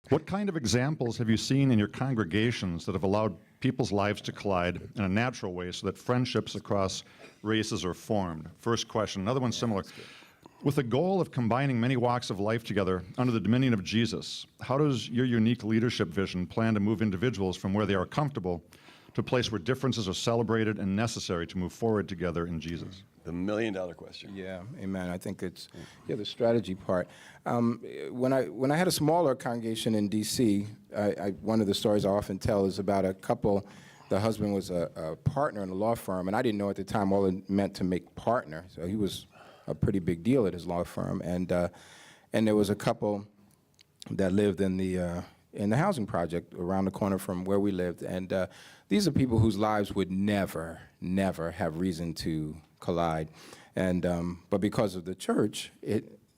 What kind of examples have you seen in your congregations that have allowed people's lives to collide in a natural way so that friendships across races are formed? First question. Another one similar. With the goal of combining many walks of life together under the dominion of Jesus, how does your unique leadership vision plan to move individuals from where they are comfortable to a place where differences are celebrated and necessary to move forward together in Jesus? The million-dollar question. Yeah, amen. I think it's the strategy part. When I had a smaller congregation in D.C., one of the stories I often tell is about a couple. The husband was a partner in a law firm, and I didn't know at the time all it meant to make partner. So he was a pretty big deal at his law firm, and there was a couple that lived in the housing project around the corner from where we lived, and these are people whose lives would never have reason to collide, and but because of the church,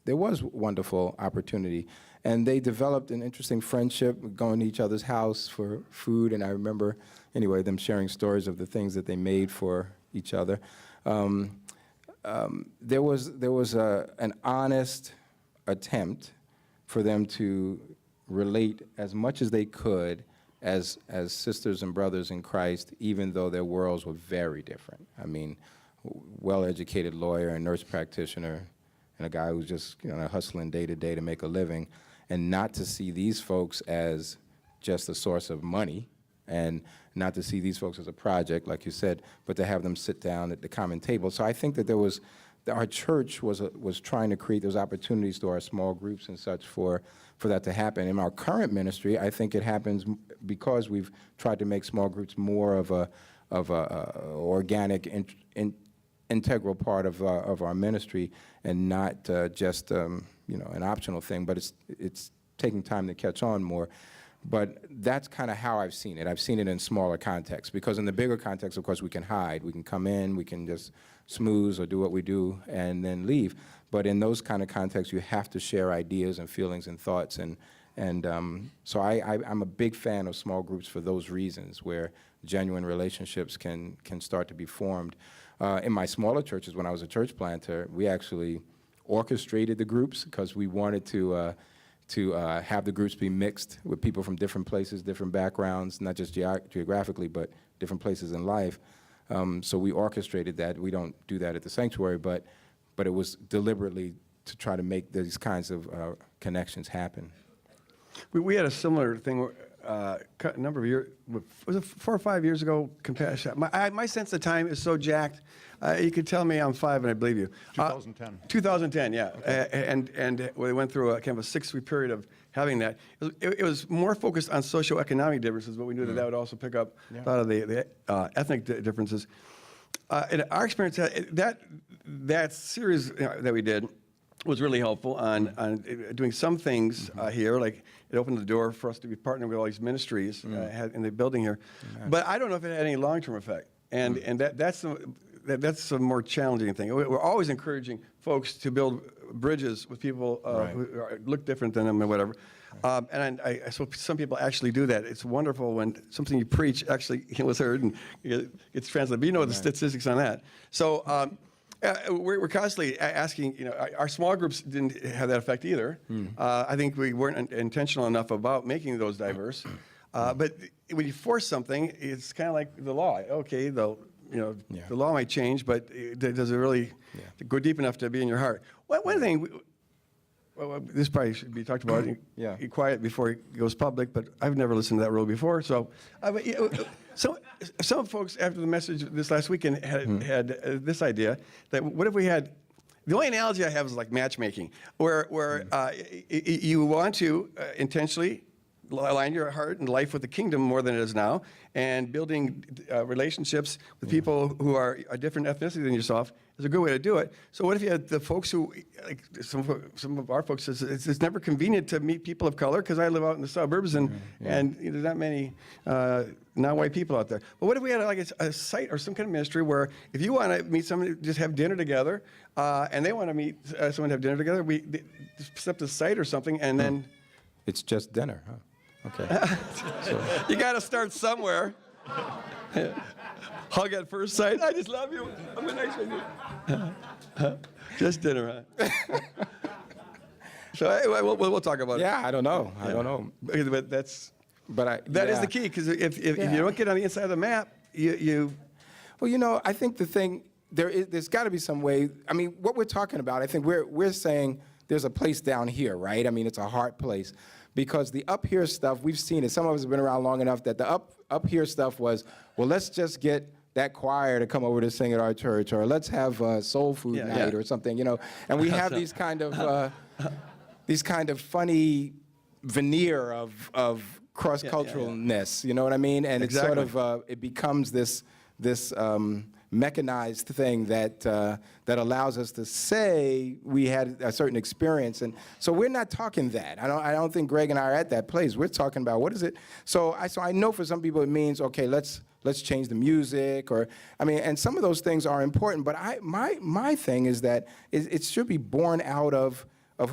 there was wonderful opportunity, and they developed an interesting friendship, going to each other's house for food, and I remember anyway them sharing stories of the things that they made for each other. There was an honest attempt for them to relate as much as they could as sisters and brothers in Christ, even though their worlds were very different. I mean, well-educated lawyer and nurse practitioner, and a guy who's just hustling day to day to make a living, and not to see these folks as just a source of money, and not to see these folks as a project, like you said, but to have them sit down at the common table. So I think that our church was trying to create those opportunities to our small groups and such for that to happen. In our current ministry, I think it happens because we've tried to make small groups more of a organic, integral part of our ministry, and not just an optional thing. But it's taking time to catch on more. But that's kind of how I've seen it. I've seen it in smaller contexts, because in the bigger context, of course, we can hide. We can come in, we can just smooze or do what we do and then leave. But in those kind of contexts, you have to share ideas and feelings and thoughts. So I'm a big fan of small groups for those reasons, where genuine relationships can start to be formed. In my smaller churches, when I was a church planter, we actually orchestrated the groups because we wanted to have the groups be mixed with people from different places, different backgrounds, not just geographically, but different places in life. So we orchestrated that. We don't do that at the sanctuary, but it was deliberately to try to make these kinds of connections happen. We had a similar thing a number of years, was it 4 or 5 years ago? Compassion. My sense of time is so jacked. You could tell me I'm 5 and I believe you. 2010. 2010, yeah. Okay. And we went through a kind of a 6-week period of having that. It was more focused on socioeconomic differences, but we knew that would also pick up a lot of the ethnic differences. In our experience, that series that we did was really helpful on doing some things here. Like, it opened the door for us to be partnering with all these ministries in the building here. But I don't know if it had any long-term effect. And that's a more challenging thing. We're always encouraging folks to build bridges with people who look different than them or whatever. So some people actually do that. It's wonderful when something you preach actually was heard and gets translated. But you know the statistics on that. So we're constantly asking, our small groups didn't have that effect either. I think we weren't intentional enough about making those diverse. But when you force something, it's kind of like the law. Okay, the law might change, but does it really go deep enough to be in your heart? One thing, this probably should be talked about. Be quiet before it goes public, but I've never listened to that rule before. So, some folks after the message this last weekend had this idea that what if we had. The only analogy I have is like matchmaking, where you want to intentionally align your heart and life with the kingdom more than it is now, and building relationships with people who are a different ethnicity than yourself is a good way to do it. So what if you had the folks who, like some of our folks, it's never convenient to meet people of color because I live out in the suburbs and there's not many non-white people out there. But what if we had like a site or some kind of ministry where if you want to meet somebody, just have dinner together, and they want to meet someone to have dinner together, we just set up a site or something, and then it's just dinner, huh? Okay. So. You got to start somewhere. Hug at first sight. I just love you. I'm a nice with you. Just dinner, huh? So we'll talk about it. Yeah, I don't know. I don't know. But that's But that is yeah. the key, because if you Yeah. don't get on the inside of the map, you Well, I think the thing, there's got to be some way. I mean, what we're talking about, I think we're saying there's a place down here, right? I mean, it's a hard place. Because the up here stuff, we've seen it. Some of us have been around long enough that the up here stuff was, well, let's just get that choir to come over to sing at our church, or let's have soul food Yeah, night yeah. or something, And we have these kind of funny veneer of cross-culturalness, you know what I mean? And it's sort Exactly. of it becomes this mechanized thing that allows us to say we had a certain experience, and so we're not talking that. I don't think Greg and I are at that place. We're talking about what is it. So I know for some people it means, okay, let's change the music, or and some of those things are important. But my thing is that it should be born out of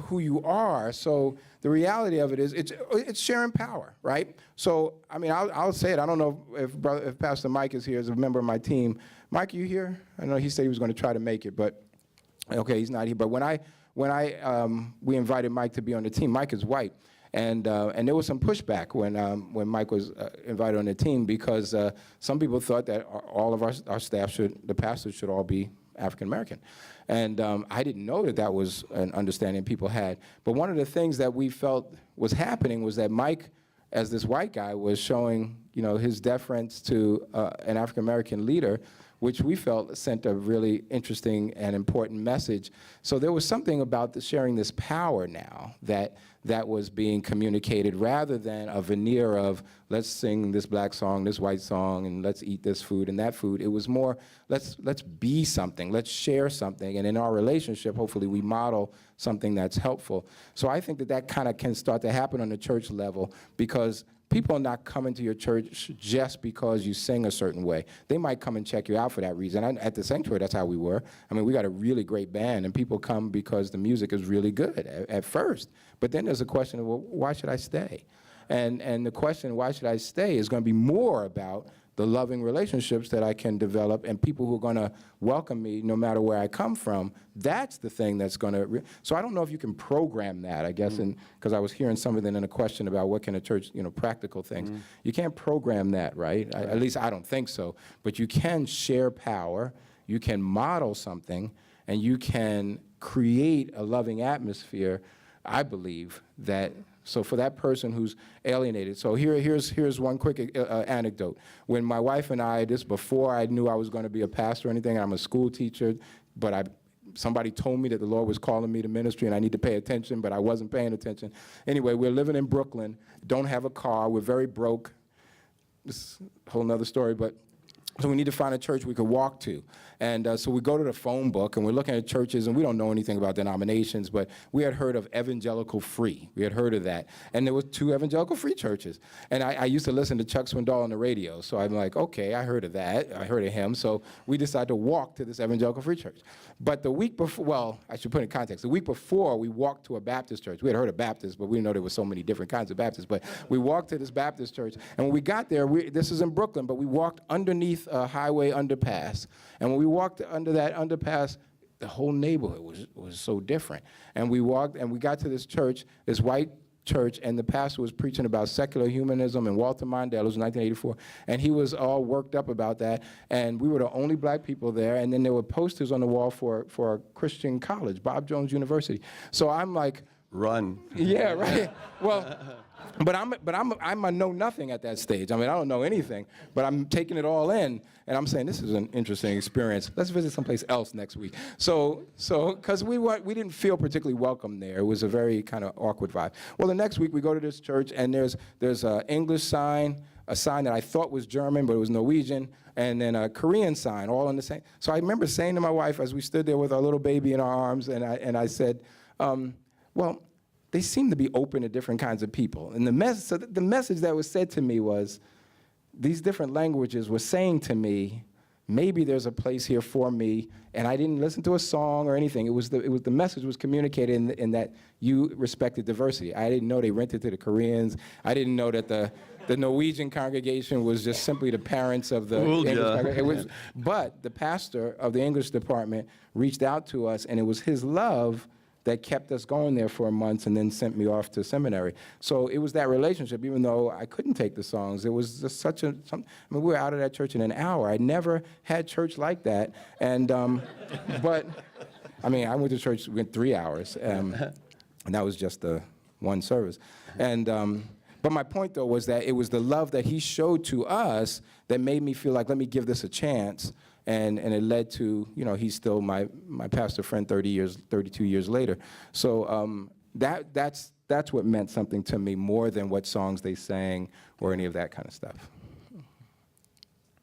who you are. So the reality of it is it's sharing power, right? So I'll say it. I don't know if Pastor Mike is here as a member of my team. Mike, are you here? I know he said he was going to try to make it, but okay, he's not here. But we invited Mike to be on the team. Mike is white, and there was some pushback when Mike was invited on the team, because some people thought that all of our staff the pastors should all be African American. And I didn't know that was an understanding people had. But one of the things that we felt was happening was that Mike, as this white guy, was showing his deference to an African American leader, which we felt sent a really interesting and important message. So there was something about sharing this power now that was being communicated, rather than a veneer of let's sing this black song, this white song, and let's eat this food and that food. It was more let's be something, let's share something, and in our relationship, hopefully we model something that's helpful. So I think that kind of can start to happen on the church level, because people are not coming to your church just because you sing a certain way. They might come and check you out for that reason. At the Sanctuary, that's how we were. We got a really great band, and people come because the music is really good at first. But then there's a question of, well, why should I stay? And the question, why should I stay, is going to be more about the loving relationships that I can develop, and people who are going to welcome me no matter where I come from. That's the thing that's going to. So I don't know if you can program that, I guess, because I was hearing something in a question about what can a church, practical things. You can't program that, right? At least I don't think so. But you can share power, you can model something, and you can create a loving atmosphere, I believe, that. So for that person who's alienated, so here's one quick anecdote. When my wife and I, this before I knew I was going to be a pastor or anything, I'm a school teacher, but somebody told me that the Lord was calling me to ministry and I need to pay attention, but I wasn't paying attention. Anyway, we're living in Brooklyn, don't have a car, we're very broke. This is a whole nother story, but so we need to find a church we could walk to. And so we go to the phone book, and we're looking at churches, and we don't know anything about denominations, but we had heard of Evangelical Free. We had heard of that. And there were 2 Evangelical Free churches. And I used to listen to Chuck Swindoll on the radio, so I'm like, okay, I heard of that. I heard of him. So we decided to walk to this Evangelical Free church. But the week before, well, I should put it in context. The week before, we walked to a Baptist church. We had heard of Baptists, but we didn't know there were so many different kinds of Baptists. But we walked to this Baptist church, and when we got there, this is in Brooklyn, but we walked underneath a highway underpass. And when we walked under that underpass, the whole neighborhood was so different. And we walked, and we got to this church, this white church, and the pastor was preaching about secular humanism, and Walter Mondale, it was 1984, and he was all worked up about that, and we were the only black people there, and then there were posters on the wall for a Christian college, Bob Jones University. So I'm like, run. yeah, right. Well, but I'm a know nothing at that stage. I don't know anything, but I'm taking it all in, and I'm saying this is an interesting experience. Let's visit someplace else next week. So because we didn't feel particularly welcome there. It was a very kind of awkward vibe. Well, the next week we go to this church, and there's an English sign, a sign that I thought was German, but it was Norwegian, and then a Korean sign, all in the same. So I remember saying to my wife as we stood there with our little baby in our arms, and I said, well, they seem to be open to different kinds of people. And the message that was said to me was, these different languages were saying to me, maybe there's a place here for me. And I didn't listen to a song or anything. The message was communicated in that you respected diversity. I didn't know they rented to the Koreans. I didn't know that the Norwegian congregation was just simply the parents of the English congregation. But the pastor of the English department reached out to us, and it was his love that kept us going there for months and then sent me off to seminary. So it was that relationship, even though I couldn't take the songs. It was just I mean, we were out of that church in an hour. I never had church like that. And, but, I mean, I went to church in 3 hours, and that was just the one service. And, but my point, though, was that it was the love that he showed to us that made me feel like, let me give this a chance. And it led to, you know, he's still my pastor friend 32 years later. So that's what meant something to me more than what songs they sang or any of that kind of stuff.